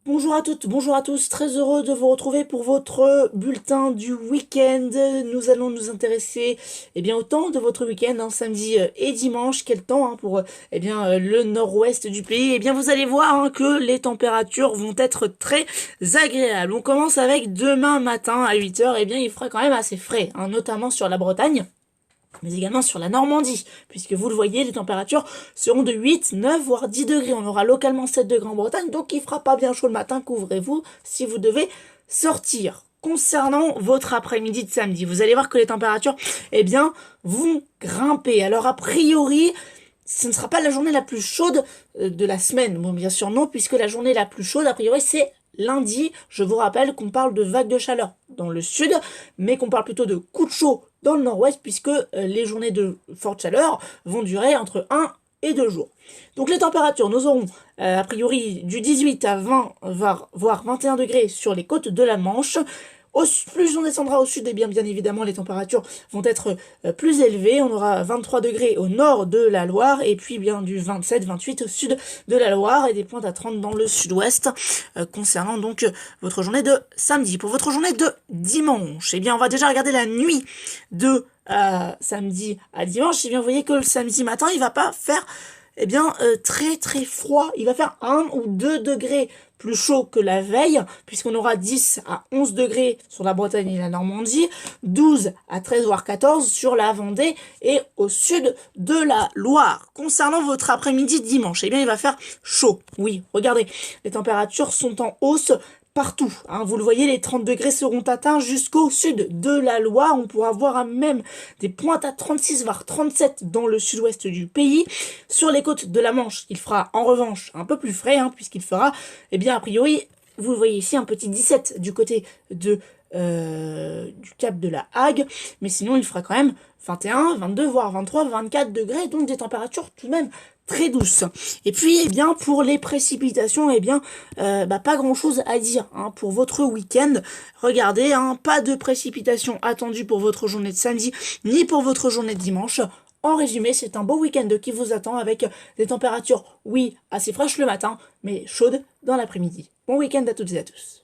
Bonjour à toutes, bonjour à tous, très heureux de vous retrouver pour votre bulletin du week-end. Nous allons nous intéresser au temps de votre week-end, samedi et dimanche. Quel temps pour le nord-ouest du pays. Vous allez voir que les températures vont être très agréables. On commence avec demain matin à 8 heures. Il fera quand même assez frais, notamment sur la Bretagne, mais également sur la Normandie, puisque vous le voyez, les températures seront de 8, 9, voire 10 degrés. On aura localement 7 degrés en Bretagne, donc il fera pas bien chaud le matin, couvrez-vous si vous devez sortir. Concernant votre après-midi de samedi, vous allez voir que les températures, vont grimper. Alors a priori, ce ne sera pas la journée la plus chaude de la semaine. Bon, bien sûr non, puisque la journée la plus chaude, a priori, c'est lundi. Je vous rappelle qu'on parle de vagues de chaleur dans le sud, mais qu'on parle plutôt de coups de chaud dans le nord-ouest, puisque les journées de forte chaleur vont durer entre 1 et 2 jours. Donc les températures, nous aurons a priori du 18 à 20, voire 21 degrés sur les côtes de la Manche. Plus on descendra au sud, bien évidemment, les températures vont être plus élevées. On aura 23 degrés au nord de la Loire, et puis bien du 27, 28 au sud de la Loire, et des pointes à 30 dans le sud-ouest, concernant donc votre journée de samedi. Pour votre journée de dimanche, on va déjà regarder la nuit de samedi à dimanche. Vous voyez que le samedi matin, il va pas faire très très froid. Il va faire 1 ou 2 degrés plus chaud que la veille, puisqu'on aura 10 à 11 degrés sur la Bretagne et la Normandie, 12 à 13 voire 14 sur la Vendée et au sud de la Loire. Concernant votre après-midi dimanche, il va faire chaud. Oui, regardez, les températures sont en hausse partout. Vous le voyez, les 30 degrés seront atteints jusqu'au sud de la Loire. On pourra voir même des pointes à 36 voire 37 dans le sud-ouest du pays. Sur les côtes de la Manche, il fera en revanche un peu plus frais, puisqu'il fera, a priori, vous le voyez ici, un petit 17 du côté de du cap de la Hague, mais sinon il fera quand même 21, 22, voire 23, 24 degrés, donc des températures tout de même très douces. Et puis, pour les précipitations, pas grand chose à dire, pour votre week-end. Regardez, pas de précipitations attendues pour votre journée de samedi, ni pour votre journée de dimanche. En résumé, c'est un beau week-end qui vous attend avec des températures, oui, assez fraîches le matin, mais chaudes dans l'après-midi. Bon week-end à toutes et à tous.